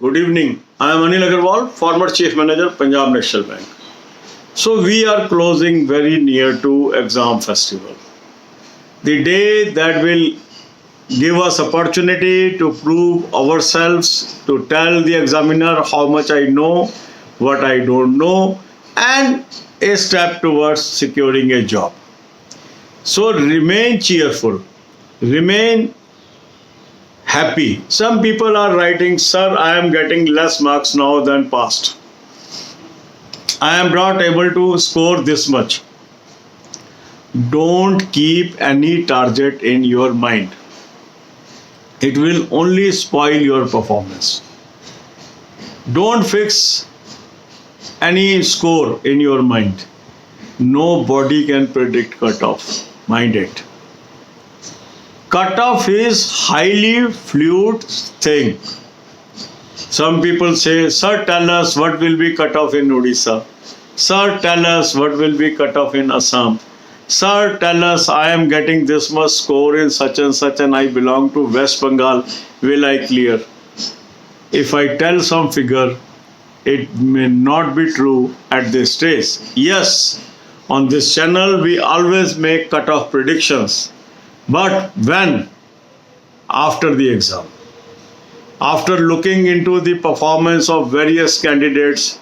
Good evening. I am Anil Agarwal, former Chief Manager, Punjab National Bank. So we are closing very near to exam festival. The day that will give us opportunity to prove ourselves, to tell the examiner how much I know, what I don't know, and a step towards securing a job. So remain cheerful, remain happy. Some people are writing, sir, I am getting less marks now than past. I am not able to score this much. Don't keep any target in your mind. It will only spoil your performance. Don't fix any score in your mind. Nobody can predict cutoff. Mind it. Cutoff is highly fluid thing. Some people say, sir, tell us what will be cutoff in Odisha. Sir, tell us what will be cutoff in Assam. Sir, tell us I am getting this much score in such and I belong to West Bengal. Will I clear? If I tell some figure, it may not be true at this stage. Yes, on this channel we always make cutoff predictions. But when? After the exam. After looking into the performance of various candidates,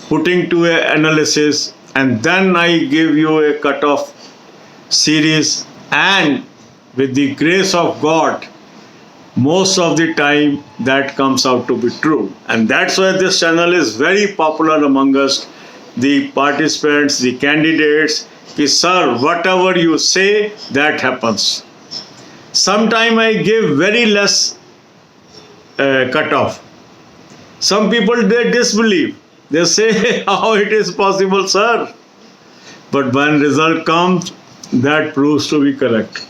putting to an analysis, and then I give you a cutoff series, and with the grace of God, most of the time that comes out to be true. And that's why this channel is very popular among us, the participants, the candidates. Sir, whatever you say, that happens. Sometimes I give very less cutoff. Some people, they disbelieve. They say, how it is possible, sir? But when result comes, that proves to be correct.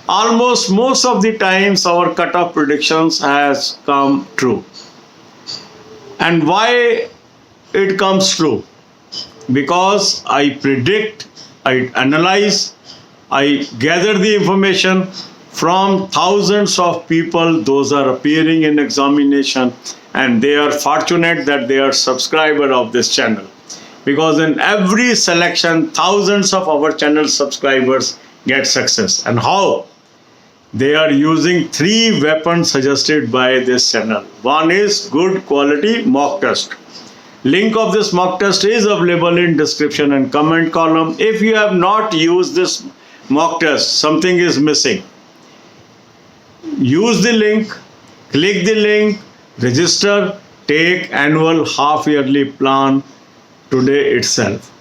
Almost most of the times our cutoff predictions has come true. And why it comes true? Because I predict, I analyze, I gather the information from thousands of people. Those are appearing in examination, and they are fortunate that they are subscriber of this channel, because in every selection thousands of our channel subscribers get success. And how? They are using 3 weapons suggested by this channel. One is good quality mock test. Link of this mock test is available in description and comment column. If you have not used this mock test, something is missing. Use the link, click the link, register, take annual half-yearly plan today itself.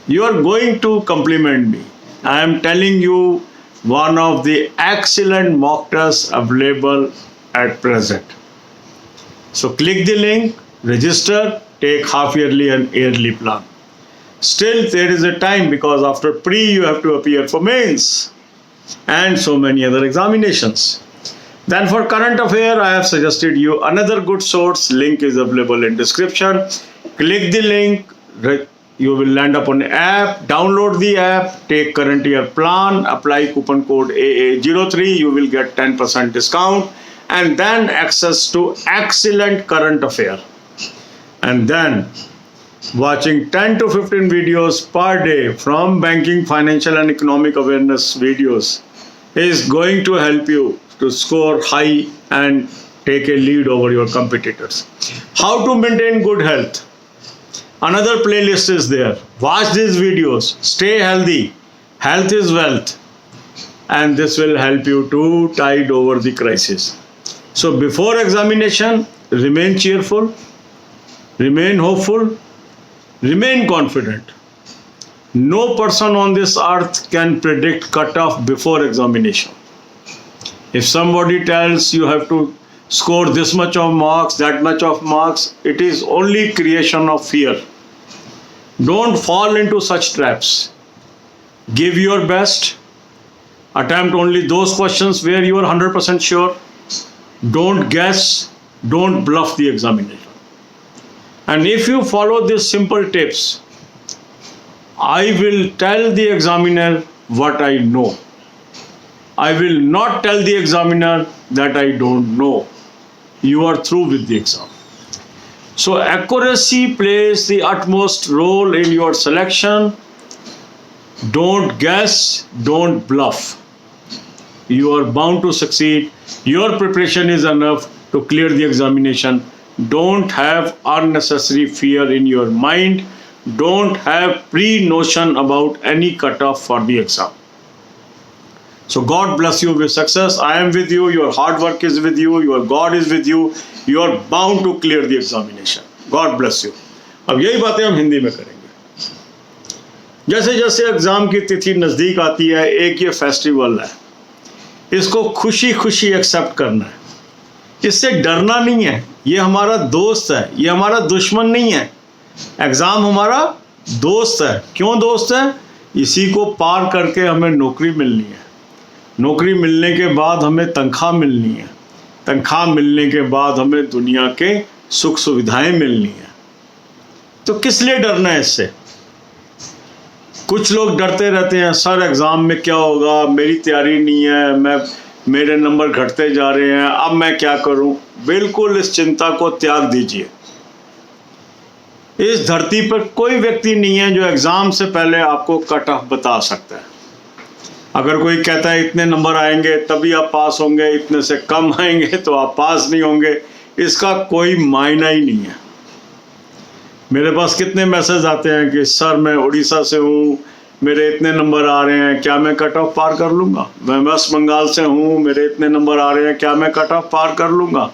You are going to compliment me. I am telling you one of the excellent mock tests available at present. So click the link, register, take half-yearly and yearly plan. Still there is a time, because after pre you have to appear for mains and so many other examinations. Then for current affair, I have suggested you another good source. Link is available in description. Click the link, you will land up on app. Download the app, take current year plan, apply coupon code AA03, you will get 10% discount, and then access to excellent current affair. And then watching 10 to 15 videos per day from banking, financial and economic awareness videos is going to help you to score high and take a lead over your competitors. How to maintain good health? Another playlist is there. Watch these videos. Stay healthy. Health is wealth. And this will help you to tide over the crisis. So before examination, remain cheerful, remain hopeful, remain confident. No person on this earth can predict cutoff before examination. If somebody tells you have to score this much of marks, that much of marks, it is only creation of fear. Don't fall into such traps. Give your best. Attempt only those questions where you are 100% sure. Don't guess. Don't bluff the examiner. And if you follow these simple tips, I will tell the examiner what I know. I will not tell the examiner that I don't know. you are through with the exam. So accuracy plays the utmost role in your selection. Don't guess, don't bluff. You are bound to succeed. Your preparation is enough to clear the examination. Don't have unnecessary fear in your mind. Don't have pre-notion about any cutoff for the exam. So God bless you with success. I am with you. Your hard work is with you. Your God is with you. You are bound to clear the examination. God bless you. अब यही बातें हम हिंदी में करेंगे। जैसे जैसे exam की तिथि नज़दीक आती है, एक ये फेस्टिवल है, इसको खुशी खुशी एक्सेप्ट करना है। इससे डरना नहीं है। ये हमारा दोस्त है, ये हमारा दुश्मन नहीं है। एग्ज़ाम हमारा दोस्त है। क्यों दोस्त है? इसी को पार करके हमें नौकरी मिलनी है। नौकरी मिलने के बाद हमें तनख्वाह मिलनी है। तनख्वाह मिलने के बाद हमें दुनिया के सुख सुविधाएं मिलनी है। तो किस लिए डरना है इससे? कुछ लोग डरते रहते हैं, सर एग्ज़ाम में क्या होगा, मेरी तैयारी नहीं है, मेरे नंबर घटते जा रहे हैं, अब मैं क्या करूं? बिल्कुल इस चिंता को त्याग दीजिए। इस धरती पर कोई व्यक्ति नहीं है जो एग्ज़ाम से पहले आपको कट ऑफ बता सकता है। अगर कोई कहता है इतने नंबर आएंगे तभी आप पास होंगे, इतने से कम आएंगे तो आप पास नहीं होंगे, इसका कोई मायना ही नहीं है। मेरे पास कितने मैसेज आते हैं कि सर मैं उड़ीसा से हूँ, मेरे इतने नंबर आ रहे हैं, क्या मैं कट ऑफ पार कर लूँगा? मैं वेस्ट बंगाल से हूँ, मेरे इतने नंबर आ रहे हैं, क्या मैं कट ऑफ पार कर लूँगा?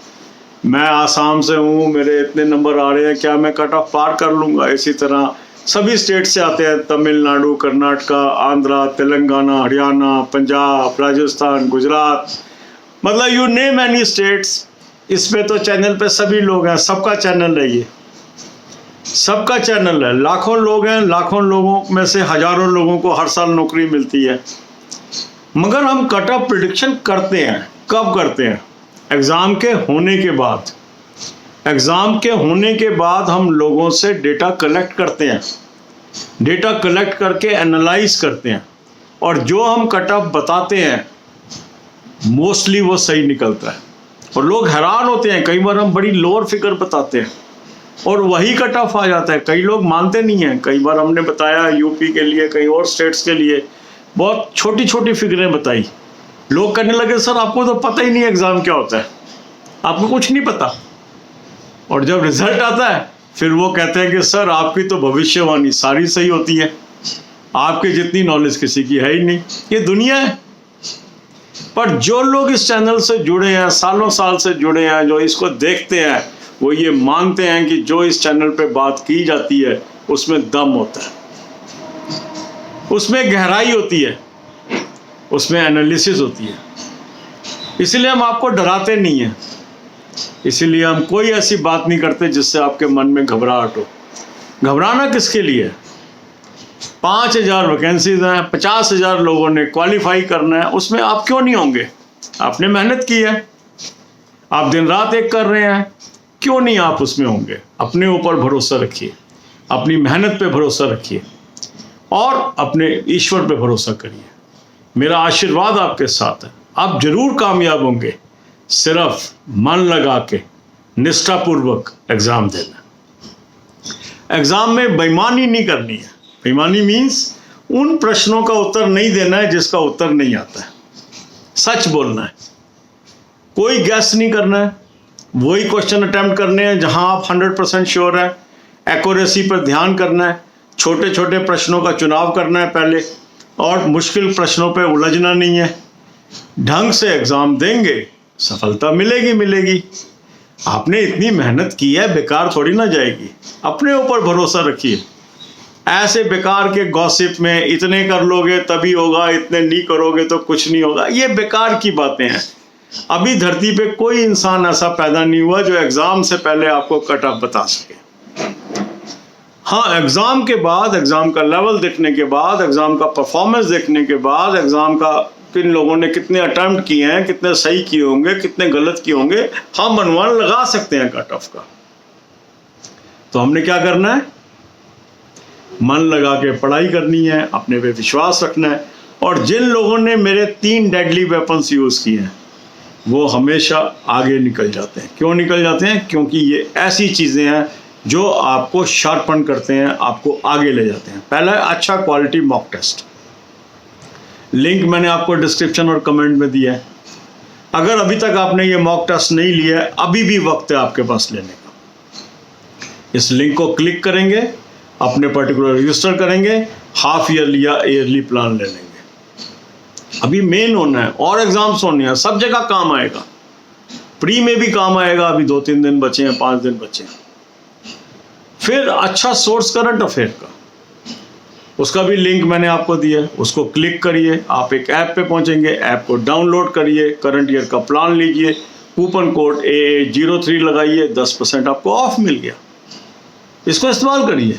मैं आसाम से हूँ, मेरे इतने नंबर आ रहे हैं, क्या मैं कट ऑफ पार कर लूँगा? इसी तरह सभी स्टेट से आते हैं, तमिलनाडु, कर्नाटका, आंध्रा, तेलंगाना, हरियाणा, पंजाब, राजस्थान, गुजरात, मतलब यू नेम एनी स्टेट्स। इसमें तो चैनल पे सभी लोग हैं, सबका चैनल है, ये सबका चैनल है। लाखों लोग हैं, लाखों लोगों में से हजारों लोगों को हर साल नौकरी मिलती है। मगर हम कट ऑफ प्रिडिक्शन करते हैं, कब करते हैं? एग्ज़ाम के होने के बाद। एग्ज़ाम के होने के बाद हम लोगों से डेटा कलेक्ट करते हैं। डेटा कलेक्ट करके एनालाइज करते हैं, और जो हम कट ऑफ बताते हैं मोस्टली वो सही निकलता है। और लोग हैरान होते हैं, कई बार हम बड़ी लोअर फिगर बताते हैं और वही कट ऑफ आ जाता है। कई लोग मानते नहीं हैं। कई बार हमने बताया यूपी के लिए, कई और स्टेट्स के लिए बहुत छोटी छोटी फिगरें बताई। लोग कहने लगे सर आपको तो पता ही नहीं एग्ज़ाम क्या होता है, आपको कुछ नहीं पता। और जब रिजल्ट आता है फिर वो कहते हैं कि सर आपकी तो भविष्यवाणी सारी सही होती है, आपकी जितनी नॉलेज किसी की है ही नहीं। ये दुनिया है। पर जो लोग इस चैनल से जुड़े हैं, सालों साल से जुड़े हैं, जो इसको देखते हैं, वो ये मानते हैं कि जो इस चैनल पे बात की जाती है उसमें दम होता है, उसमें गहराई होती है, उसमें एनालिसिस होती है। इसलिए हम आपको डराते नहीं हैं। इसीलिए हम कोई ऐसी बात नहीं करते जिससे आपके मन में घबराहट हो। घबराना किसके लिए? 5000 वैकेंसीज हैं, 50,000 लोगों ने क्वालिफाई करना है, उसमें आप क्यों नहीं होंगे? आपने मेहनत की है, आप दिन रात एक कर रहे हैं, क्यों नहीं आप उसमें होंगे? अपने ऊपर भरोसा रखिए, अपनी मेहनत पे भरोसा रखिए और अपने ईश्वर पे भरोसा करिए। मेरा आशीर्वाद आपके साथ है, आप जरूर कामयाब होंगे। सिर्फ मन लगा के निष्ठापूर्वक एग्जाम देना। एग्जाम में बेईमानी नहीं करनी है। बेईमानी मीन्स उन प्रश्नों का उत्तर नहीं देना है जिसका उत्तर नहीं आता है। सच बोलना है, कोई गैस नहीं करना है। वही क्वेश्चन अटेम्प्ट करने हैं जहां आप 100% श्योर है। एक्यूरेसी पर ध्यान करना है। छोटे छोटे प्रश्नों का चुनाव करना है पहले, और मुश्किल प्रश्नों पे उलझना नहीं है। ढंग से एग्जाम देंगे, सफलता मिलेगी मिलेगी। आपने इतनी मेहनत की है, बेकार थोड़ी ना जाएगी। अपने ऊपर भरोसा रखिए। ऐसे बेकार के गॉसिप में इतने कर लोगे तभी होगा, इतने नहीं करोगे तो कुछ नहीं होगा, ये बेकार की बातें हैं। अभी धरती पे कोई इंसान ऐसा पैदा नहीं हुआ जो एग्जाम से पहले आपको कट ऑफ बता सके। हाँ, एग्जाम के बाद, एग्जाम का लेवल देखने के बाद, एग्जाम का परफॉर्मेंस देखने के बाद, एग्जाम का किन लोगों ने कितने अटेम्प्ट किए हैं, कितने सही किए होंगे, कितने गलत किए होंगे, हम अनुमान लगा सकते हैं कट ऑफ का। तो हमने क्या करना है? मन लगा के पढ़ाई करनी है, अपने पे विश्वास रखना है। और जिन लोगों ने मेरे 3 डेडली वेपन्स यूज किए हैं, वो हमेशा आगे निकल जाते हैं। क्यों निकल जाते हैं? क्योंकि ये ऐसी चीज़ें हैं जो आपको शार्पन करते हैं, आपको आगे ले जाते हैं। पहला है अच्छा क्वालिटी मॉक टेस्ट। लिंक मैंने आपको डिस्क्रिप्शन और कमेंट में दिया है। अगर अभी तक आपने ये मॉक टेस्ट नहीं लिया है, अभी भी वक्त है आपके पास लेने का। इस लिंक को क्लिक करेंगे, अपने पर्टिकुलर रजिस्टर करेंगे, हाफ ईयरली या ईयरली प्लान ले लेंगे। अभी मेन होना है और एग्जाम्स होने हैं, सब जगह काम आएगा। प्री में भी काम आएगा, अभी 2-3 दिन बचे हैं, 5 दिन बचे हैं। फिर अच्छा सोर्स करंट अफेयर का, उसका भी लिंक मैंने आपको दिया है, उसको क्लिक करिए, आप एक ऐप पे पहुंचेंगे, ऐप को डाउनलोड करिए, करंट ईयर का प्लान लीजिए, कूपन कोड AA03 लगाइए, 10% आपको ऑफ मिल गया। इसको इस्तेमाल करिए।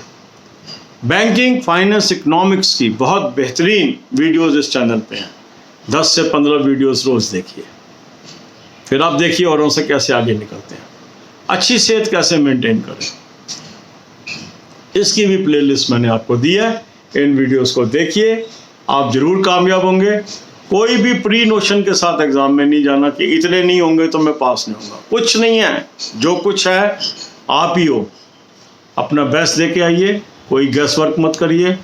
बैंकिंग, फाइनेंस, इकोनॉमिक्स की बहुत बेहतरीन वीडियोस इस चैनल पे हैं। 10 से 15 वीडियोस रोज देखिए, फिर आप देखिए औरों से कैसे आगे निकलते हैं, अच्छी सेहत कैसे मेंटेन करें। इसकी भी प्लेलिस्ट मैंने आपको दी है, इन वीडियोस को देखिए, आप जरूर कामयाब होंगे। कोई भी प्री नोशन के साथ एग्जाम में नहीं जाना कि इतने नहीं होंगे तो मैं पास नहीं होऊंगा। कुछ नहीं है, जो कुछ है आप ही हो। अपना बेस्ट दे के आइए, कोई गैस वर्क मत करिए,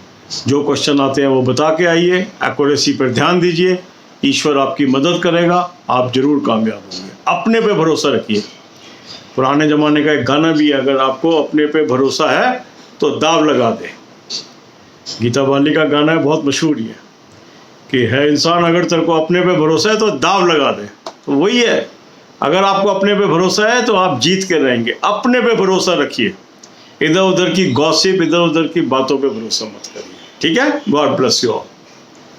जो क्वेश्चन आते हैं वो बता के आइए, एक्यूरेसी पर ध्यान दीजिए, ईश्वर आपकी मदद करेगा, आप जरूर कामयाब होंगे। अपने पे भरोसा रखिए। पुराने ज़माने का एक गाना भी है, अगर आपको अपने पे भरोसा है तो दाव लगा दे। गीता बाली का गाना है, बहुत मशहूर ही है कि है इंसान अगर तेरे को अपने पे भरोसा है तो दाव लगा दे। तो वही है, अगर आपको अपने पे भरोसा है तो आप जीत के रहेंगे। अपने पे भरोसा रखिए, इधर उधर की गॉसिप, इधर उधर की बातों पे भरोसा मत करिए। ठीक है? God bless you all.